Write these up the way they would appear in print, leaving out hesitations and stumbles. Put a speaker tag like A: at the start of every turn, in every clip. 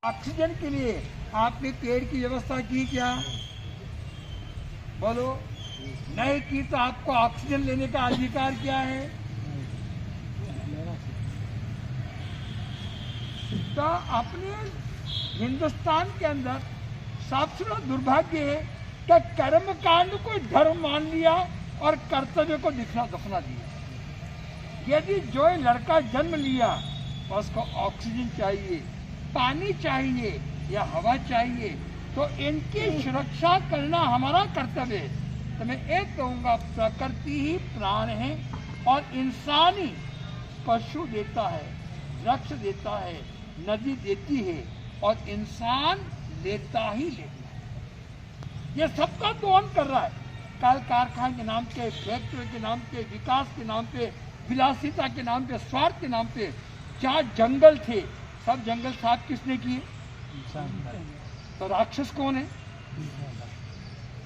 A: Oxygen के लिए आपने पेड़ की व्यवस्था की क्या? बोलो। नहीं की तो आपको ऑक्सीजन लेने का अधिकार क्या है? तो अपने हिंदुस्तान के अंदर सबसे बड़ा दुर्भाग्य है कि कर्म कांड को धर्म मान लिया और कर्तव्य को दफना दिया। यदि जो लड़का जन्म लिया उसको ऑक्सीजन चाहिए, पानी चाहिए या हवा चाहिए, तो इनकी सुरक्षा करना हमारा कर्तव्य है। तो मैं एक कहूँगा, प्रकृति ही प्राण है और इंसान ही पशु देता है, वृक्ष देता है, नदी देती है और इंसान लेता ही लेता है। ये सबका दोहन कर रहा है। कल कारखाने के नाम पे, फैक्ट्री के नाम पे, विकास के नाम पे, विलासिता के नाम पे, स्वार्थ के नाम पे, जहाँ जंगल थे सब जंगल साफ किसने किए? तो राक्षस कौन है?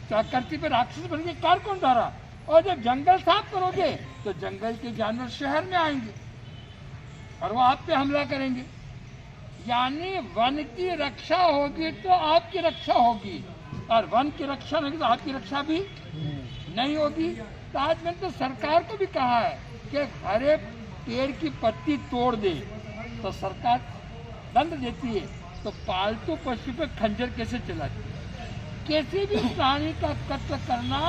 A: प्रकृति पे राक्षस बन के कार कौन डाला? और जब जंगल साफ करोगे तो जंगल के जानवर शहर में आएंगे और वो आप पे हमला करेंगे। यानी वन की रक्षा होगी तो आपकी रक्षा होगी, और वन की रक्षा नहीं तो आपकी रक्षा भी नहीं होगी। तो आज मैंने तो सरकार को भी कहा है कि हरे पेड़ की पत्ती तोड़ दे तो सरकार दंड देती है, तो पालतू पशु पे खंजर कैसे चलाती है? किसी भी प्राणी का कत्ल करना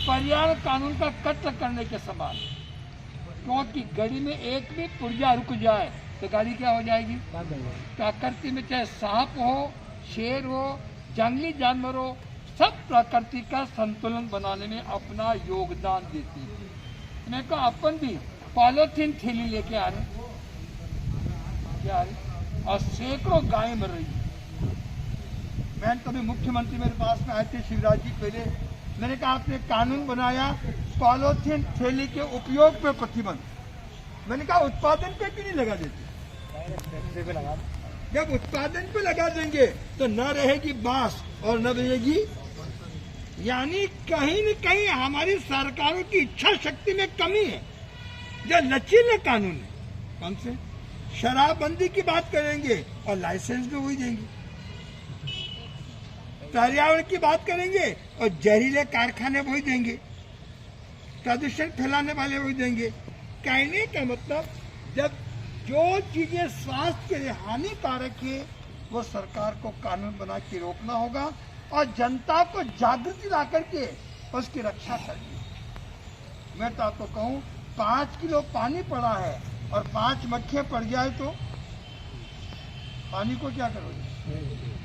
A: पर्यावरण कानून का कत्ल करने के समान, क्योंकि गाड़ी में एक भी पुर्जा रुक जाए तो गाड़ी क्या हो जाएगी? प्रकृति में चाहे सांप हो, शेर हो, जंगली जानवर हो, सब प्रकृति का संतुलन बनाने में अपना योगदान देती है। मैं कहा अपन भी पॉलीथीन थैली लेके आ रहे क्या आ रहे और सैकड़ों गायें मर रही है। मैं कभी मुख्यमंत्री मेरे पास में आए थे शिवराज जी पहले, मैंने कहा आपने कानून बनाया पॉलीथीन थैली के उपयोग पे प्रतिबंध। मैंने कहा उत्पादन पे क्यों नहीं लगा देते? जब उत्पादन पे लगा देंगे तो न रहेगी बांस और न रहेगी। यानी कहीं न कहीं हमारी सरकारों की इच्छा शक्ति में कमी है। जो लचीले कानून है, कौन से? शराबबंदी की बात करेंगे और लाइसेंस भी वही देंगे, पर्यावरण की बात करेंगे और जहरीले कारखाने वही देंगे, प्रदूषण फैलाने वाले वही देंगे। कहने का मतलब जब जो चीजें स्वास्थ्य के लिए हानिकारक है वो सरकार को कानून बना के रोकना होगा और जनता को जागृति ला करके उसकी रक्षा करनी। मैं तो आपको कहूँ 5 किलो पानी पड़ा है और 5 मक्खियां पड़ जाए तो पानी को क्या करोगे?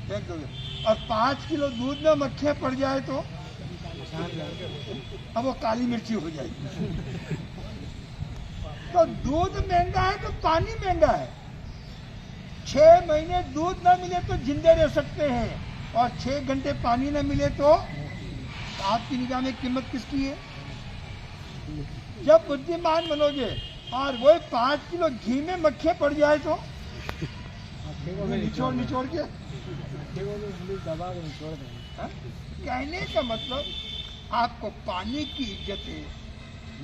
A: फेंक दोगे। और 5 किलो दूध में मक्खियां पड़ जाए तो अब वो काली मिर्ची हो जाएगी। तो दूध महंगा है तो पानी महंगा है। 6 महीने दूध ना मिले तो जिंदे रह सकते हैं और 6 घंटे पानी ना मिले तो आपकी निगाह में कीमत किसकी है? जब बुद्धिमान बनोगे और वो 5 किलो घी में मक्खियां पड़ जाए तो निचोड़ के कहने का मतलब आपको पानी की इज्जत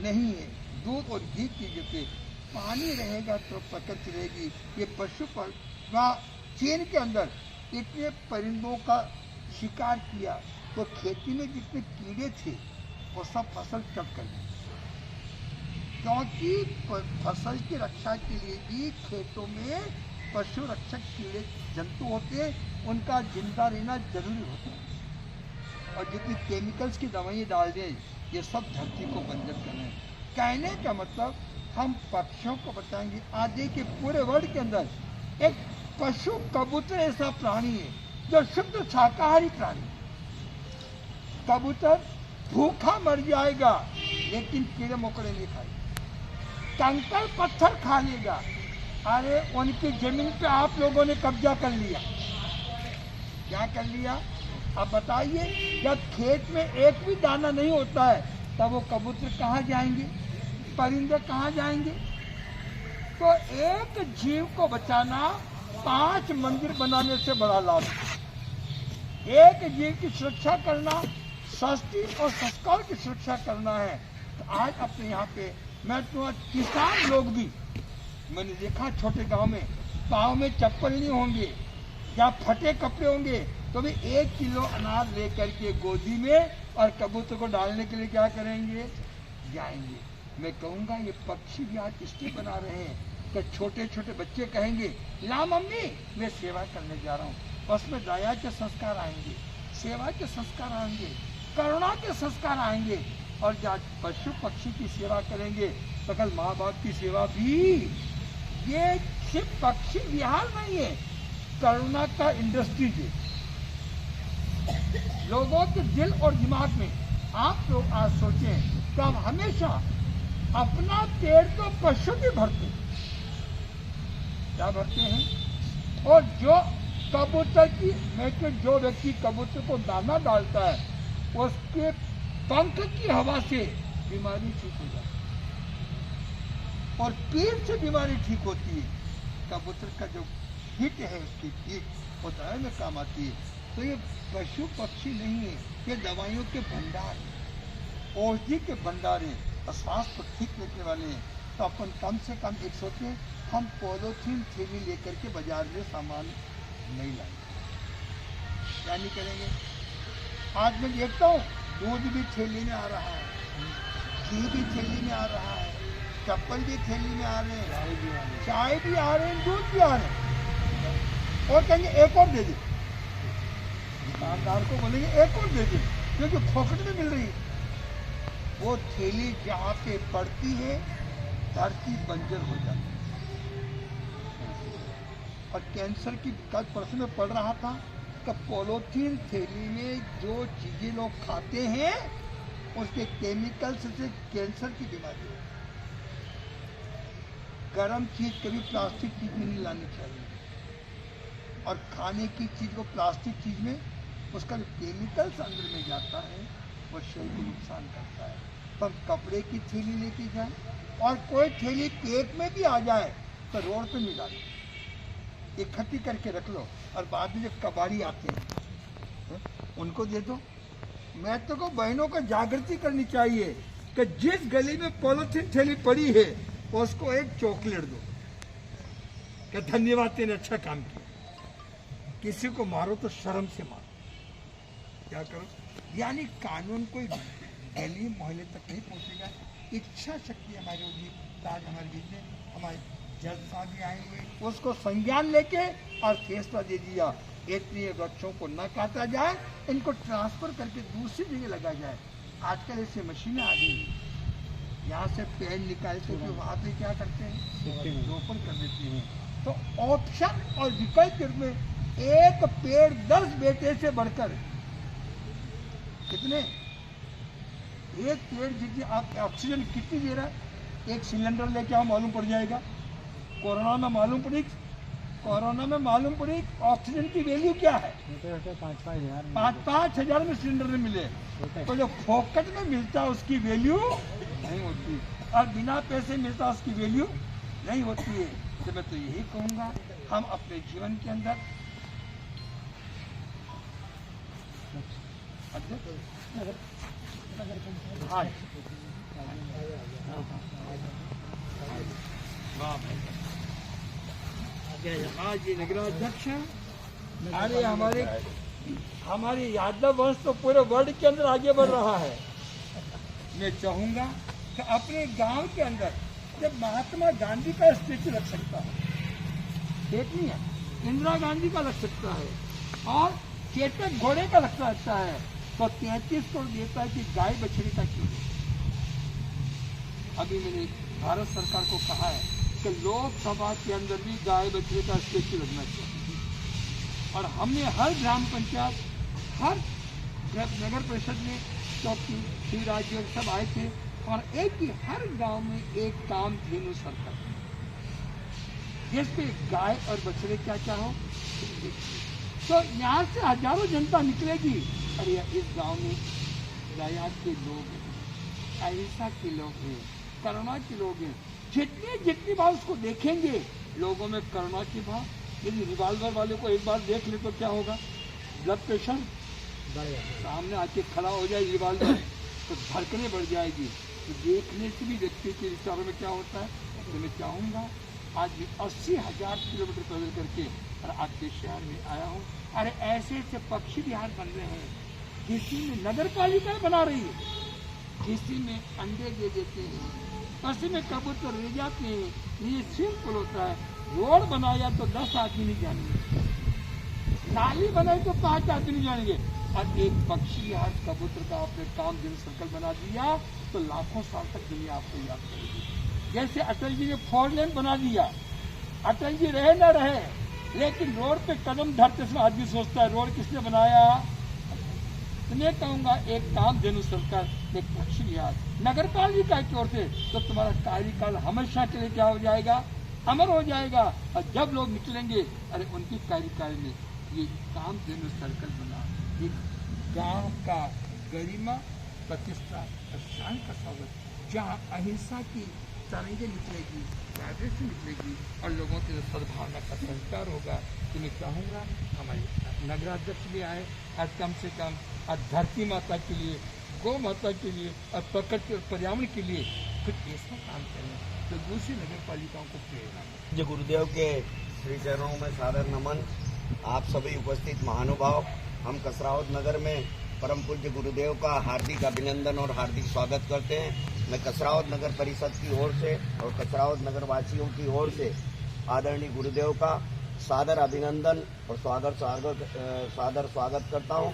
A: नहीं है, दूध और घी की इज्जत है। पानी रहेगा तो प्रकृति रहेगी। ये पशु पर चीन के अंदर इतने परिंदों का शिकार किया तो खेती में जितने कीड़े थे वो सब फसल चट कर गए, क्योंकि फसल की रक्षा के लिए भी खेतों में पशु रक्षक कीड़े जंतु होते हैं, उनका जिंदा रहना जरूरी होता है। और जितनी केमिकल्स की दवाइयाँ डाल दें ये सब धरती को बंजर कर रहे हैं। कहने का मतलब हम पक्षियों को बचाएंगे। आज देखिए पूरे वर्ल्ड के अंदर एक पशु कबूतर ऐसा प्राणी है जो शुद्ध शाकाहारी प्राणी। कबूतर भूखा मर जाएगा लेकिन कीड़े मकोड़े नहीं खाएगा, कंकड़ पत्थर खा लेगा। अरे उनकी जमीन पे आप लोगों ने कब्जा कर लिया। क्या कर लिया? अब बताइए, जब खेत में एक भी दाना नहीं होता है तब वो कबूतर कहाँ जाएंगे, परिंदे कहाँ जाएंगे? तो एक जीव को बचाना 5 मंदिर बनाने से बड़ा लाभ है। एक जीव की सुरक्षा करना सस्ती और संस्कार की सुरक्षा करना है। तो आज अपने यहाँ पे मैं तो किसान लोग भी मैंने देखा, छोटे गांव में पाँव में चप्पल नहीं होंगे, या फटे कपड़े होंगे तो भी 1 किलो अनाज लेकर के गोदी में और कबूतर को डालने के लिए क्या करेंगे, जाएंगे। मैं कहूँगा ये पक्षी भी आज इसलिए बना रहे हैं कि छोटे छोटे बच्चे कहेंगे ला मम्मी मैं सेवा करने जा रहा हूँ, उसमें दया के संस्कार आएंगे, सेवा के संस्कार आएंगे, करुणा के संस्कार आएंगे। और जब पशु पक्षी की सेवा करेंगे तो कल माँ बाप की सेवा भी। ये सिर्फ पक्षी विहार नहीं है, करुणा का इंडस्ट्रीज है। लोगों के दिल और दिमाग में आप लोग आज सोचें कि हम हमेशा अपना पेट तो पशु भी भरते हैं, क्या भरते हैं। और जो कबूतर की जो व्यक्ति कबूतर को दाना डालता है उसके पंख की हवा से बीमारी ठीक हो जाती है और पेट से बीमारी ठीक होती है। कबूतर का जो हिट है उसकी पीठ वो दवाई में काम आती है। तो ये पशु पक्षी नहीं है, ये दवाइयों के भंडार हैं, औषधि के भंडार हैं और स्वास्थ्य को ठीक रखने वाले हैं। तो अपन कम से कम एक सोचें, हम पॉलीथीन थैली लेकर के बाजार में सामान नहीं लाएंगे, क्या नहीं करेंगे। आज मैं देखता हूँ दूध भी थैली में आ रहा है, घी भी थैली में आ रहा है, चप्पल भी थैली में आ रहे हैं, चाय भी आ रहे हैं, दूध भी आ रहे हैं। और कहेंगे एक और दे दे, दुकानदार को बोलेंगे एक और दे दे, क्योंकि फोकट में मिल रही है। वो थैली जहाँ पे पड़ती है धरती बंजर हो जाती है। और कैंसर की कल परसों में पढ़ रहा था कि पॉलीथीन थैली में जो चीजें लोग खाते हैं उसके केमिकल्स से कैंसर की बीमारी है। गर्म चीज कभी प्लास्टिक चीज में नहीं लानी चाहिए, और खाने की चीज को प्लास्टिक चीज में उसका जो केमिकल्स अंदर में जाता है वो शरीर को नुकसान करता है। तो हम कपड़े की थैली लेके जाएं, और कोई थैली पेट में भी आ जाए तो रोड पे नहीं डालें, इकट्ठी करके रख लो। और बाद में जो कबाड़ी आते हैं उनको दे दो। मैं तो को बहनों को जागृति करनी चाहिए कि जिस गली में पॉलीथीन थैली पड़ी है उसको एक चॉकलेट दो कि धन्यवाद तेने अच्छा काम किया। किसी को मारो तो शर्म से मारो, क्या करो। यानी कानून कोई गली मोहल्ले तक नहीं पहुंचेगा। इच्छा शक्ति हमारी होगी। आज हमारे बीच में हमारे जज साहब भी आए हुए, उसको संज्ञान लेके और फैसला दे दिया इतने वृक्षों को न काटा जाए, इनको ट्रांसफर करके दूसरी जगह लगा जाए। आजकल ऐसे मशीनें आ गई, यहाँ से पेड़ निकाल के वहाँ पे क्या करते हैं, रोपण कर देते हैं। तो ऑप्शन और विकल्प के रूप में एक पेड़ 10 बेटे से बढ़कर कितने, एक पेड़ जितनी आप ऑक्सीजन कितनी दे रहा है, एक सिलेंडर लेके आओ मालूम पड़ जाएगा। कोरोना में मालूम पड़ी ऑक्सीजन की वैल्यू क्या है। 5-5 हजार में सिलेंडर में मिले, तो जो फोकट में मिलता है उसकी वैल्यू नहीं होती, और बिना पैसे मिलता उसकी वैल्यू नहीं होती है। तो मैं तो यही कहूँगा, हम अपने जीवन के अंदर जी नगराध्यक्ष, अरे हमारे यादव वंश तो पूरे वर्ल्ड के अंदर आगे बढ़ रहा है। मैं चाहूंगा कि अपने गांव के अंदर जब महात्मा गांधी का स्टैचू रख सकता है, ठीक नहीं है, इंदिरा गांधी का लग सकता है, और चेतक घोड़े का लग सकता है, तो 33 करोड़ देता है कि गाय बछड़े का क्यों। अभी मैंने भारत सरकार को कहा है कि लोकसभा के अंदर भी गाय बछड़े का स्टैचू लगना चाहिए, और हमने हर ग्राम पंचायत, हर नगर परिषद में चौकी श्री राज्य सब आए थे, और एक ही हर गांव में एक काम धेनु सरकार, जिसपे गाय और बछड़े क्या क्या हो। तो यहाँ से हजारों जनता निकलेगी, अरे इस गांव में दया के लोग हैं, अहिंसा के लोग हैं, करुणा के लोग हैं। जितनी बार उसको देखेंगे लोगों में करुणा की भाव। यदि रिवाल्वर वाले को एक बार देख ले तो क्या होगा, ब्लड प्रेशर सामने आके खड़ा हो जाए रिवाल्वर तो धड़कने बढ़ जाएगी। तो देखने से भी व्यक्ति के विचारों में क्या होता है। तो मैं चाहूँगा आज भी 80,000 किलोमीटर पैदल करके और आपके शहर में आया हूँ। अरे ऐसे ऐसे पक्षी विहार बन रहे हैं, किसी में नगर पालिका बना रही है, किसी में अंडे दे देते हैं, किसी में कबूतर ले जाते हैं, ये सिंपल होता है। रोड बनाया तो 10 आदमी नहीं जानेंगे, नाली बनाई तो 5 आदमी नहीं जानेंगे, और एक पक्षी विहार कबूतर का आपने काम दिन सर्कल बना दिया तो लाखों साल तक दुनिया आपको याद करेगी। जैसे अटल जी ने 4 लेन बना दिया, अटल जी रहे न रहे, लेकिन रोड पे कदम धरते समय आदमी सोचता है रोड किसने बनाया। तो मैं कहूँगा एक काम धेनु सरकार, एक पक्षी विहार नगर पालिका की ओर से, तो तुम्हारा कार्यकाल हमेशा के लिए क्या हो जाएगा, अमर हो जाएगा। और जब लोग निकलेंगे, अरे उनकी कार्यकाल में ये काम धेनु सर्कल बना, एक गांव का गरिमा, प्रतिष्ठा और शान का स्वागत, जहाँ अहिंसा की तरंगे निकलेगी, राजस्व निकलेगी और लोगों के सद्भावना का संस्कार होगा। तो मैं चाहूँगा हमारे नगराध्यक्ष भी आए, आज कम से कम आज धरती माता के लिए, गौ माता के लिए और प्रकृति और पर्यावरण के लिए कुछ ऐसा काम करें तो दूसरी नगर पालिकाओं को प्रेरणा मिले।
B: जो गुरुदेव के श्री चरणों में सादर नमन। आप सभी उपस्थित महानुभाव, हम कसरावत नगर में परम पूज्य गुरुदेव का हार्दिक अभिनंदन और हार्दिक स्वागत करते हैं। मैं कसरावत नगर परिषद की ओर से और कसरावत नगर वासियों की ओर से आदरणीय गुरुदेव का सादर अभिनंदन और सादर स्वागत करता हूं।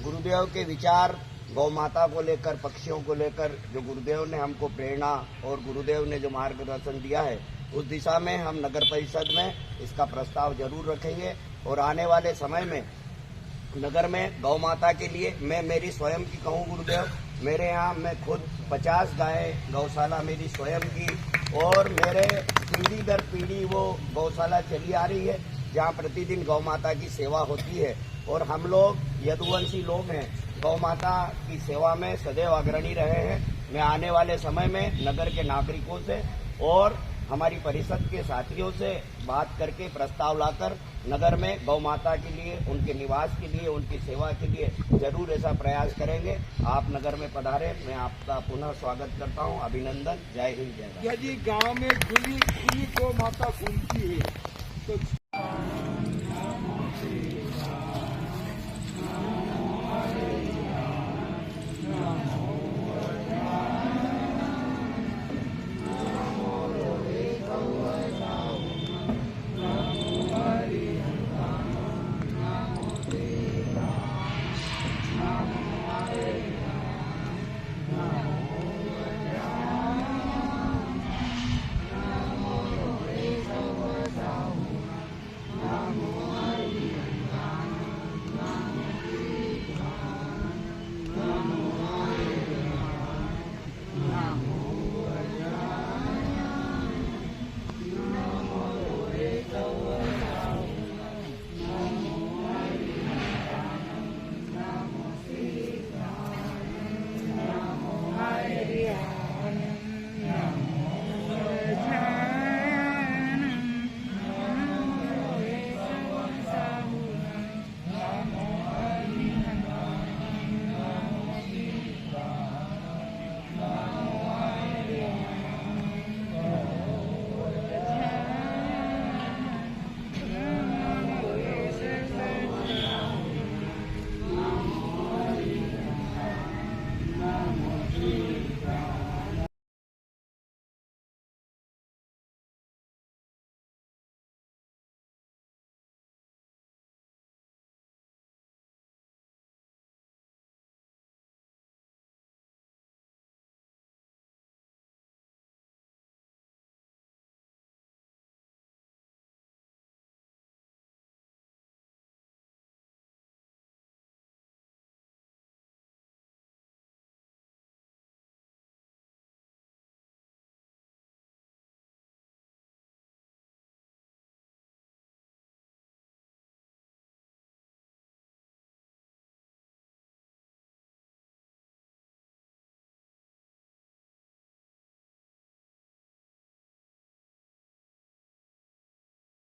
B: गुरुदेव के विचार गौ माता को लेकर, पक्षियों को लेकर जो गुरुदेव ने हमको प्रेरणा और गुरुदेव ने जो मार्गदर्शन दिया है, उस दिशा में हम नगर परिषद में इसका प्रस्ताव जरूर रखेंगे। और आने वाले समय में नगर में गौ माता के लिए मैं मेरी स्वयं की कहूँ गुरुदेव, मेरे यहाँ मैं खुद 50 गायें गौशाला मेरी स्वयं की, और मेरे पीढ़ी दर पीढ़ी वो गौशाला चली आ रही है, जहाँ प्रतिदिन गौ माता की सेवा होती है। और हम लोग यदुवंशी लोग हैं, गौ माता की सेवा में सदैव अग्रणी रहे हैं। मैं आने वाले समय में नगर के नागरिकों से और हमारी परिषद के साथियों से बात करके प्रस्ताव लाकर नगर में गौ माता के लिए, उनके निवास के लिए, उनकी सेवा के लिए जरूर ऐसा प्रयास करेंगे। आप नगर में पधारे, मैं आपका पुनः स्वागत करता हूं। अभिनंदन। जय हिंद, जय भारत।
A: यदि गांव में खुली गौ माता घूमती है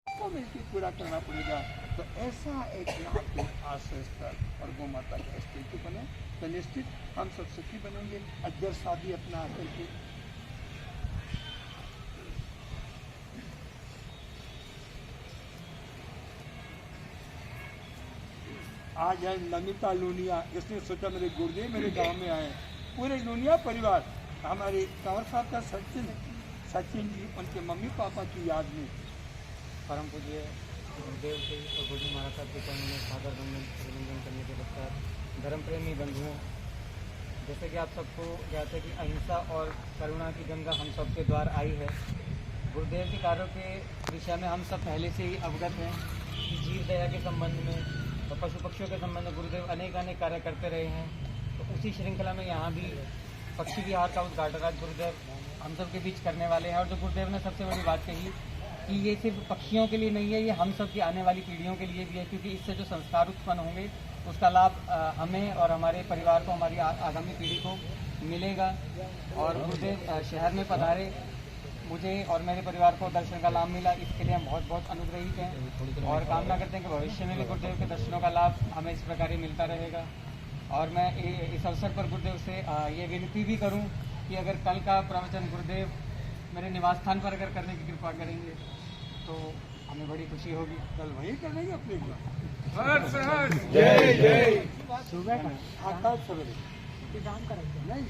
A: तो मिलकर पूरा करना पड़ेगा। तो ऐसा एक यहाँ पे आश्रय स्थल और गौ माता का स्टेचू बने तो निश्चित हम सब सुखी बनेंगे। अजगर शादी अपना करके आज है नमिता लूनिया, इसने सोचा मेरे गुरुदेव मेरे गांव में आए। पूरे लूनिया परिवार हमारे कंवर साहब का सचिन जी उनके मम्मी पापा की याद में
C: परम पूज्य गुरुदेव के और गुरुजी महाराज साहब के चरणों में सादर अभिनंदन करने के पश्चात धर्म प्रेमी बंधुओं, जैसे कि आप सबको ज्ञात है कि अहिंसा और करुणा की गंगा हम सबके द्वार आई है। गुरुदेव के कार्यों के विषय में हम सब पहले से ही अवगत हैं कि जीव दया के संबंध में और पशु पक्षियों के संबंध में गुरुदेव अनेक कार्य करते रहे हैं। तो उसी श्रृंखला में यहाँ भी पक्षी विहार का उद्घाटन आज गुरुदेव हम सब के बीच करने वाले हैं। और जो गुरुदेव ने सबसे बड़ी बात कही कि ये सिर्फ पक्षियों के लिए नहीं है, ये हम सब की आने वाली पीढ़ियों के लिए भी है, क्योंकि इससे जो संस्कार उत्पन्न होंगे उसका लाभ हमें और हमारे परिवार को, हमारी आगामी पीढ़ी को मिलेगा। और गुरुदेव शहर में पधारे, मुझे और मेरे परिवार को दर्शन का लाभ मिला, इसके लिए हम बहुत बहुत अनुग्रहित हैं और कामना करते हैं कि भविष्य में भी गुरुदेव के दर्शनों का लाभ हमें इस प्रकार ही मिलता रहेगा। और मैं इस अवसर पर गुरुदेव से ये विनती भी करूं कि अगर कल का प्रवचन गुरुदेव मेरे निवास स्थान पर अगर करने की कृपा करेंगे तो हमें बड़ी खुशी होगी।
A: कल वहीं कर लेंगे अपने
B: जय जय।
A: सुबह कल सवेरे नहीं,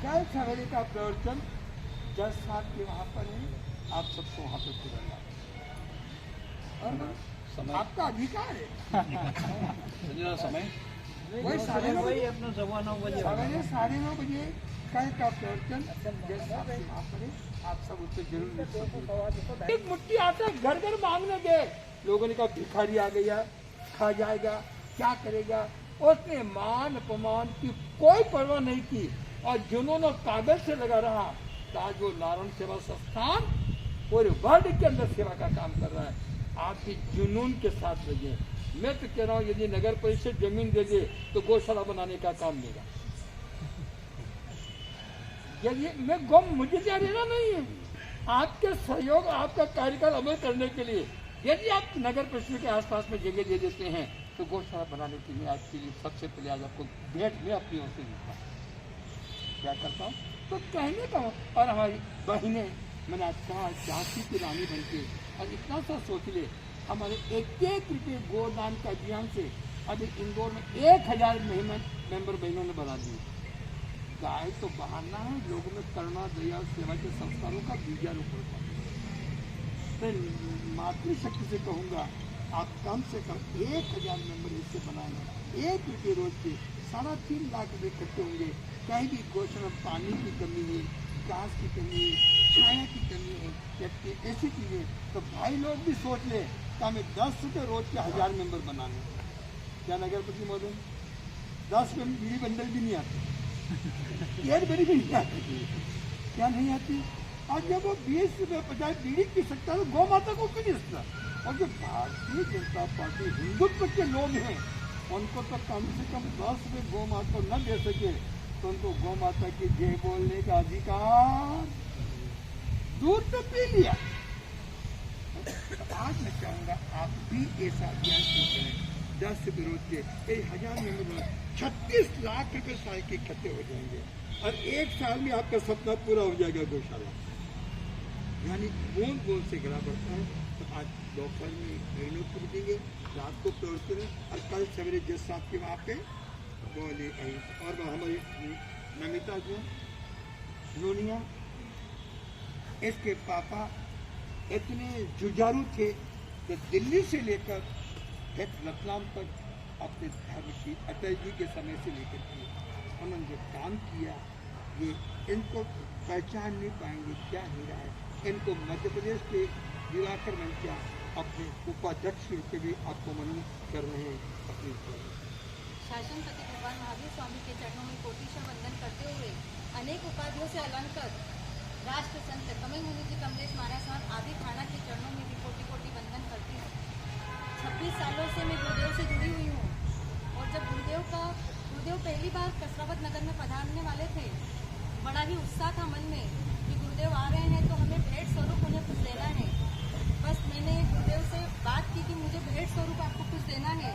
A: कल सवेरे का प्रवचन जज साहब के वहाँ पर है, आप सबको वहाँ पर खुलेगा और आपका अधिकार है।
C: समय
A: वही साढ़े 9 बजे,
C: अपना 9:15
A: सवेरे 9:30 कल का प्रवचन जज साहब के वहाँ पर है, आप सब उससे जरूर। एक मुट्ठी आटा घर घर मांगने दे, लोगों ने कहा भिखारी आ गया, खा जाएगा, क्या करेगा। उसने मान अपमान की कोई परवाह नहीं की और जुनून और कागज से लगा रहा। आज वो नारायण सेवा संस्थान पूरे वर्ल्ड के अंदर सेवा का काम कर रहा है। आप भी जुनून के साथ लगे। मैं तो कह रहा हूँ यदि नगर परिषद जमीन दे दे तो गौशाला बनाने का काम देगा। यदि मैं मुझे क्या देना नहीं है, आपके सहयोग, आपका कार्यकाल अमल करने के लिए यदि आप नगर परिषद के आसपास में जगह दे देते हैं तो गौशाला बनाने के लिए आज के लिए सबसे पहले आज आपको भेंट में अपनी ओर से देता क्या करता हूँ तो कहने का। और हमारी बहनें, मैंने आज कहा झांसी की रानी बन के, और इतना सा सोच ले, हमारे 1-1 रुपये गोदान का अभियान से अभी इंदौर में 1000 मेंबर बहनों ने बना दिए। गाय तो बहाना है, लोगों में करुणा, दया, सेवा के संस्कारों का बीजारोपण कर। मैं मातृशक्ति से कहूँगा आप कम से कम 1000 मेंबर इससे बनाएंगे। 1 रुपये रोज के 3.5 लाख रुपये इकट्ठे होंगे। कहीं भी गौशाला में पानी की कमी है, घास की कमी है, छाया की कमी है, जबकि ऐसी चीज़ें तो भाई लोग भी सोच ले कि हमें 10 रुपये रोज के 1000 मेंबर बनाने। क्या नगरपति महोदय 10 रुपये में बीड़ी बंडल भी नहीं आती, 1 बीड़ी भी नहीं आती, क्या नहीं आती। और जब वो 20 रुपये 50 बीड़ी पी सकता है तो गौ माता को क्यों नहीं सकता। और जो भारतीय जनता पार्टी हिंदुत्व के लोग हैं उनको तो कम से कम 10 रुपये गौ माता को न दे सके तो उनको गौ माता की जय बोलने का अधिकार। दूध तो पी लिया। तो आज मैं चाहूँगा आप भी ऐसा अभियान शुरू करें। 10 रुपये रोज के 1000 मेंबर 36 लाख रुपये साल के इकट्ठे हो जाएंगे और 1 साल में आपका सपना पूरा हो जाएगा गौशाला। यानी बूंद बूंद से गिरा पड़ता है। तो आज दोपहर में ट्रेनों को देंगे, रात को प्रवचन और कल सवेरे जज साहब के वहाँ पे बोले। और हमारी नमिता जो लूनिया, इसके पापा इतने जुझारू थे कि दिल्ली से लेकर रतलाम तक अपने धर्म की अटल जी के समय से लेकर के उन्होंने जो काम किया, ये इनको पहचान नहीं पाएंगे क्या हो रहा है। इनको मध्य प्रदेश के दिवाकर मंत्रिया अपने उपाध्यक्ष रूप से भी आपको मनी कर रहे हैं। अपनी
D: शासन पति भगवान महावीर स्वामी के चरणों में कोटिशा वंदन करते हुए अनेक उपाधियों से अलंकृत राष्ट्र संत कमल मुनि जी कमलेश महाराज साहब आदि थाना के चरणों में भी कोटि कोटि वंदन करती हूँ। 26 सालों से मैं गुरुदेव से जुड़ी हुई हूँ और जब गुरुदेव पहली बार कसरावत नगर में पधारने वाले थे, बड़ा ही उत्साह था मन में कि गुरुदेव आ रहे हैं तो हमें भेंट स्वरूप उन्हें कुछ देना है। बस मैंने गुरुदेव से बात की कि मुझे भेंट स्वरूप आपको कुछ देना है,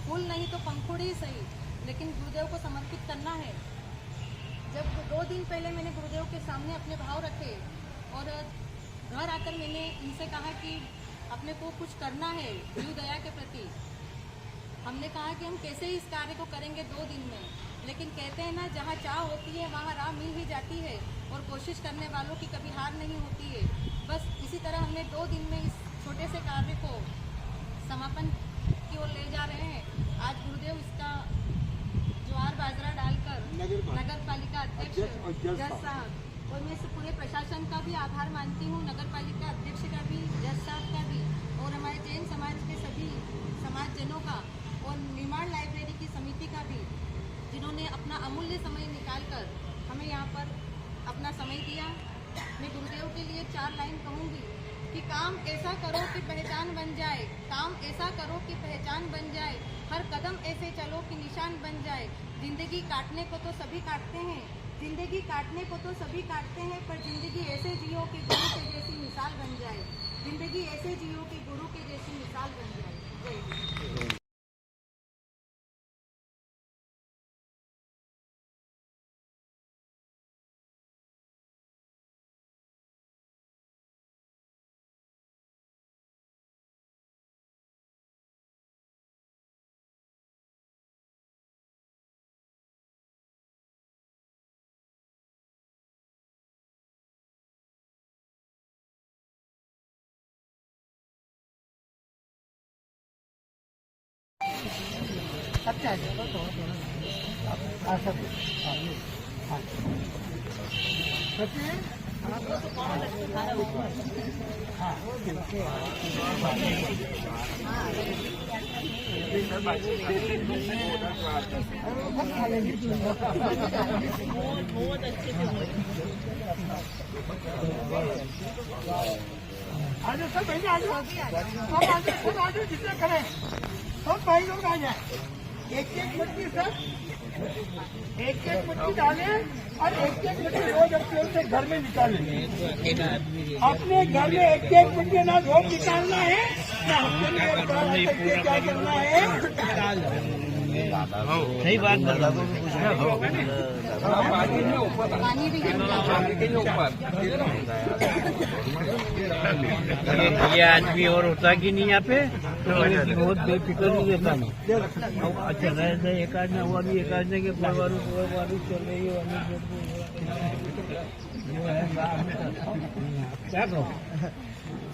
D: फूल नहीं तो पंखुड़ी ही सही, लेकिन गुरुदेव को समर्पित करना है। जब 2 दिन पहले मैंने गुरुदेव के सामने अपने भाव रखे और घर आकर मैंने इनसे कहा कि अपने को कुछ करना है जीव दया के प्रति, हमने कहा कि हम कैसे इस कार्य को करेंगे 2 दिन में, लेकिन कहते हैं ना, जहाँ चाह होती है वहाँ राह मिल ही जाती है और कोशिश करने वालों की कभी हार नहीं होती है। बस इसी तरह हमने 2 दिन में इस छोटे से कार्य को समापन की ओर ले जा रहे हैं। आज गुरुदेव इसका ज्वार बाजरा डालकर नगर पालिका अध्यक्ष जज साहब और मैं इस पूरे प्रशासन का भी आभार मानती हूँ, नगर पालिका अध्यक्ष का भी, जज साहब का भी और हमारे जैन समाज के सभी समाजजनों का और निर्माण लाइब्रेरी की समिति का भी, जिन्होंने अपना अमूल्य समय निकालकर हमें यहाँ पर अपना समय दिया। मैं गुरुदेव के लिए 4 लाइन कहूँगी कि काम ऐसा करो कि पहचान बन जाए, काम ऐसा करो कि पहचान बन जाए, हर कदम ऐसे चलो कि निशान बन जाए। जिंदगी काटने को तो सभी काटते हैं, जिंदगी काटने को तो सभी काटते हैं, पर जिंदगी ऐसे जियो कि गुरु के जैसी मिसाल बन जाए, जिंदगी ऐसे जियो कि गुरु के जैसी मिसाल बन जाए। जय हिंद।
A: आज सब भाई आज सब आज जितने खड़े सब भाई लोग आ जाए। एक मट्टी सर, एक मट्टी डाले और एक मट्टी रोज अपने से घर में निकालें। अपने घर में एक मट्टी अनाज रोज निकालना है, हफ्ते में एक बार क्या करना है।
E: सही बात ये आदमी और होता कि नहीं यहाँ पे तो बहुत बेफिक्र नहीं रहता मैं। अच्छा रहता एक आध ने हुआ भी एक आध ने के परिवार चल रही है क्या करो।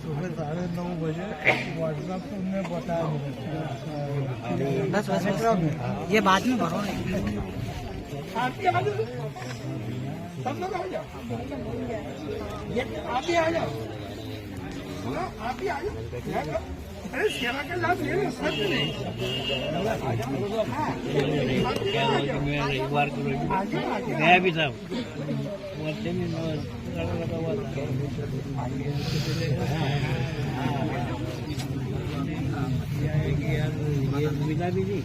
E: सुबह 9:30 बजे व्हाट्सएप पे उन्होंने बताया बस
C: ये बाद में भरो
A: आपके आ जाओ, सब लोग आ जाओ, आप भी आ जाओ, आप भी आ जाओ। अरे सेवा का लाभ ले लो, सच नहीं।
E: एक बार गया भी था वर्षे में लगा हुआ था। ये मिला भी नहीं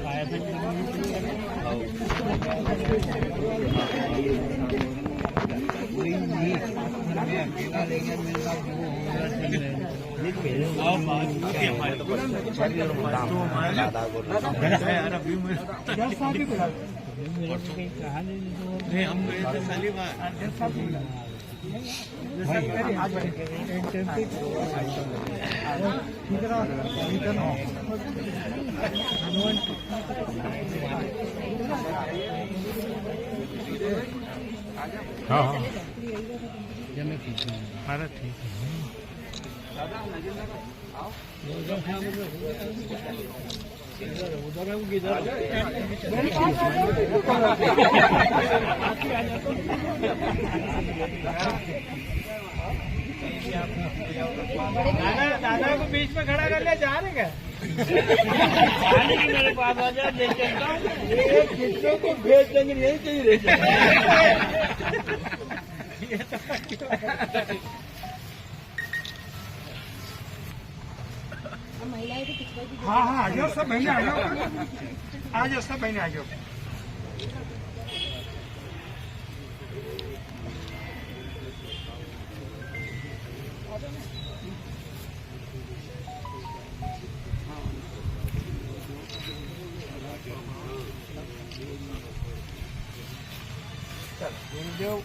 E: आया था कोई नहीं मैं अकेला रह गया मेरे साथ कहा नहीं हम गए थे खाली हाँ हाँ ठीक है। उधर है किधर दादा को बीच में खड़ा कर लिया जा रहे क्या मेरे पास आ जाए ले चलता हूँ को भेज देंगे यही चाहिए रह
D: महिलाएं भी पिछले भी
A: हाँ हाँ आ जाओ सब बहने आ जाओ, आ जाओ सब बहने आ जाओ। गुरुदेव